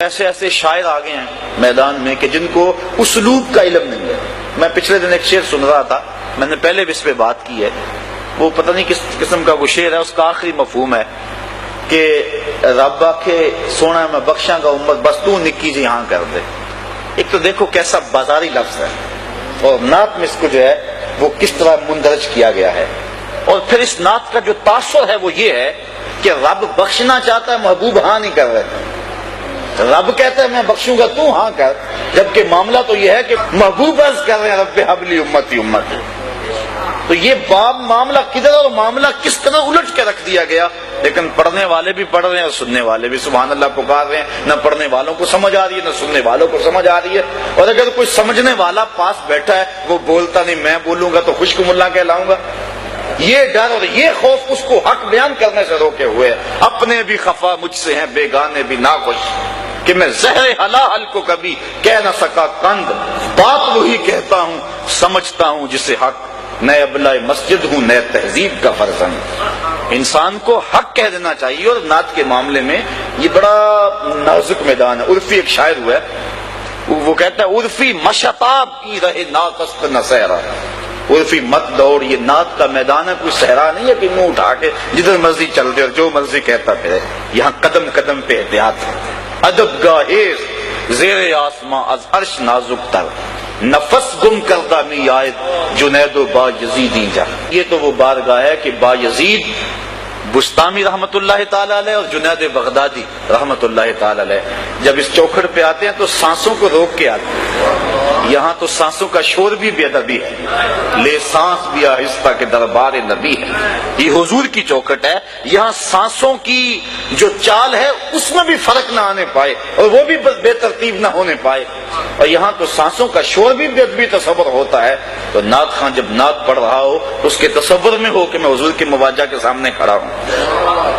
ایسے ایسے شاعر آگے ہیں میدان میں کہ جن کو اسلوب کا علم نہیں ہے. میں پچھلے دن ایک شعر سن رہا تھا، میں نے پہلے بھی اس پہ بات کی ہے، وہ پتہ نہیں کس قسم کا وہ شعر ہے، اس کا آخری مفہوم ہے کہ رب آکھے سونا میں بخشاں گا امت بس تو نکی جی ہاں کر دے. ایک تو دیکھو کیسا بازاری لفظ ہے، اور نعت میں اس کو جو ہے وہ کس طرح مندرج کیا گیا ہے. اور پھر اس نعت کا جو تاثر ہے وہ یہ ہے کہ رب بخشنا چاہتا ہے، محبوب ہاں نہیں کر رہے. رب کہتا ہے میں بخشوں گا تو ہاں کر، جبکہ معاملہ تو یہ ہے کہ محبوب عرض کر رہے ہیں رب حبلی امتی امتی. تو یہ باب معاملہ کدھر اور معاملہ کس طرح الٹ کے رکھ دیا گیا. لیکن پڑھنے والے بھی پڑھ رہے ہیں اور سننے والے بھی سبحان اللہ پکار رہے ہیں. نہ پڑھنے والوں کو سمجھ آ رہی ہے نہ سننے والوں کو سمجھ آ رہی ہے. اور اگر کوئی سمجھنے والا پاس بیٹھا ہے وہ بولتا نہیں، میں بولوں گا تو خشک ملا کہلاؤں گا. یہ ڈر اور یہ خوف اس کو حق بیان کرنے سے روکے ہوئے ہے. اپنے بھی خفا مجھ سے ہیں بیگانے بھی ناخوش، کہ میں زہر حلال کو کبھی کہہ نہ سکا قند، بات وہی کہتا ہوں سمجھتا ہوں جسے حق، نئے ابلۂ مسجد ہوں نئے تہذیب کا فرزند. انسان کو حق کہہ دینا چاہیے. اور نعت کے معاملے میں یہ بڑا نازک میدان ہے. عرفی ایک شاعر ہوا ہے، وہ کہتا ہے عرفی مشتاب کی رہے ناقص نہ صحرا. عرفی مت دوڑ، یہ نعت کا میدان ہے، کوئی صحرا نہیں ہے کہ منہ اٹھا کے جدھر مرضی چل دے اور جو مرضی کہتا پھرے. یہاں قدم قدم پہ احتیاط ہے. ادب گاہیز زیر آسماں از عرش نازک تر، نفس گم کردہ می آئد جنید و با یزیدی جا. یہ تو وہ بارگاہ ہے کہ با یزید بستامی رحمت اللہ تعالی علیہ اور جنید بغدادی رحمت اللہ تعالی علیہ جب اس چوکھٹ پہ آتے ہیں تو سانسوں کو روک کے آتے ہیں. یہاں تو سانسوں کا شور بھی بے ادبی ہے، لے سانس بھی آہستہ کے دربار نبی ہے. یہ حضور کی چوکھٹ ہے. یہاں سانسوں کی جو چال ہے اس میں بھی فرق نہ آنے پائے اور وہ بھی بے ترتیب نہ ہونے پائے. اور یہاں تو سانسوں کا شور بھی بے ادبی تصور ہوتا ہے. تو نعت خان جب نعت پڑھ رہا ہو تو اس کے تصور میں ہو کہ میں حضور کے مواجہ کے سامنے کھڑا ہوں،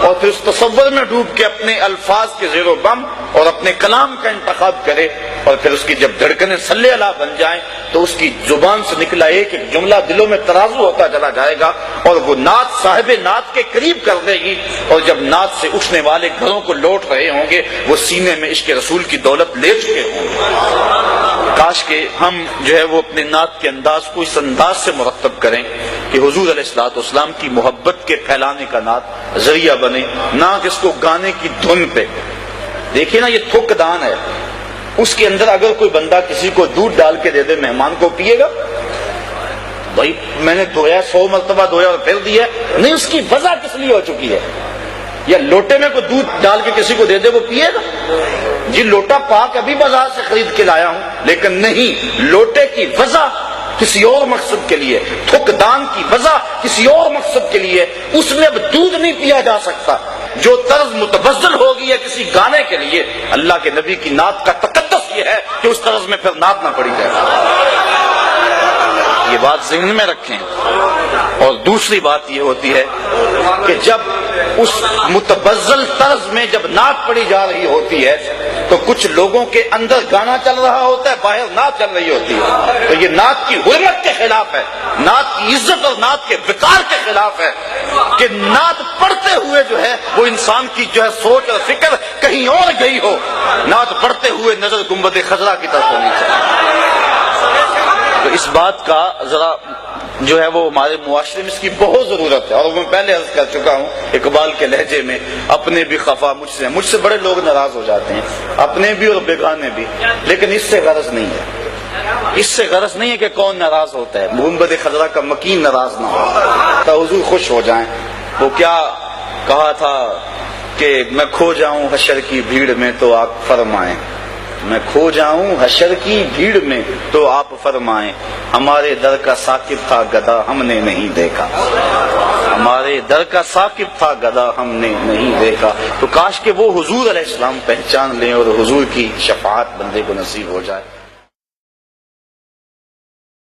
اور پھر اس تصور میں ڈوب کے اپنے الفاظ کے زیر و بم اور اپنے کلام کا انتخاب کرے. اور پھر اس کی جب دھڑکنیں صلی اللہ بن جائیں تو اس کی زبان سے نکلا ایک ایک جملہ دلوں میں ترازو ہوتا چلا جائے گا اور وہ نعت صاحب نعت کے قریب کر دے گی. اور جب نعت سے اٹھنے والے گھروں کو لوٹ رہے ہوں گے وہ سینے میں عشق رسول کی دولت لے چکے ہوں گے. کاش کہ ہم جو ہے وہ اپنے نعت کے انداز کو اس انداز سے مرتب کریں کہ حضور علیہ الصلوۃ والسلام کی محبت کے پھیلانے کا نعت ذریعہ بنے، نہ کہ اس کو گانے کی دھن پہ. دیکھیے نا، یہ تھک دان ہے، اس کے اندر اگر کوئی بندہ کسی کو دودھ ڈال کے دے دے مہمان کو پیے گا؟ بھائی میں نے دھویا 100 مرتبہ دھویا اور پھر دیا نہیں، اس کی وجہ کس لیے ہو چکی ہے. یا لوٹے میں کوئی دودھ ڈال کے کسی کو دے دے وہ پیے گا؟ جی لوٹا پاک ابھی بازار سے خرید کے لایا ہوں، لیکن نہیں، لوٹے کی وجہ کسی اور مقصد کے لیے، تھک دان کی وجہ کسی اور مقصد کے لیے، اس میں اب دودھ نہیں پیا جا سکتا. جو طرز متبذل ہوگی ہے کسی گانے کے لیے، اللہ کے نبی کی نعت کا تقدس یہ ہے کہ اس طرز میں پھر نعت نہ پڑی جائے. یہ بات ذہن میں رکھیں. اور دوسری بات یہ ہوتی ہے کہ جب اس متبذل طرز میں جب نعت پڑی جا رہی ہوتی ہے تو کچھ لوگوں کے اندر گانا چل رہا ہوتا ہے، باہر نعت چل رہی ہوتی ہے. تو یہ نعت کی حرمت کے خلاف ہے، نعت کی عزت اور نعت کے وقار کے خلاف ہے کہ نعت پڑھتے ہوئے جو ہے وہ انسان کی جو ہے سوچ اور فکر کہیں اور گئی ہو. نعت پڑھتے ہوئے نظر گنبد خضرا کی طرف ہونی چاہیے. تو اس بات کا ذرا جو ہے وہ ہمارے معاشرے میں اس کی بہت ضرورت ہے. اور میں پہلے عرض کر چکا ہوں اقبال کے لہجے میں، اپنے بھی خفا مجھ سے بڑے لوگ ناراض ہو جاتے ہیں، اپنے بھی اور بیگانے بھی، لیکن اس سے غرض نہیں ہے. اس سے غرض نہیں ہے کہ کون ناراض ہوتا ہے، گنبد خضرا کا مکین ناراض نہ ہو تو حضور خوش ہو جائیں. وہ کیا کہا تھا کہ میں کھو جاؤں حشر کی بھیڑ میں تو آپ فرمائیں، میں کھو جاؤں حشر کی بھیڑ میں تو آپ فرمائیں، ہمارے در کا ثاقب تھا گدا ہم نے نہیں دیکھا، ہمارے در کا ثاقب تھا گدا ہم نے نہیں دیکھا. تو کاش کہ وہ حضور علیہ السلام پہچان لیں اور حضور کی شفاعت بندے کو نصیب ہو جائے.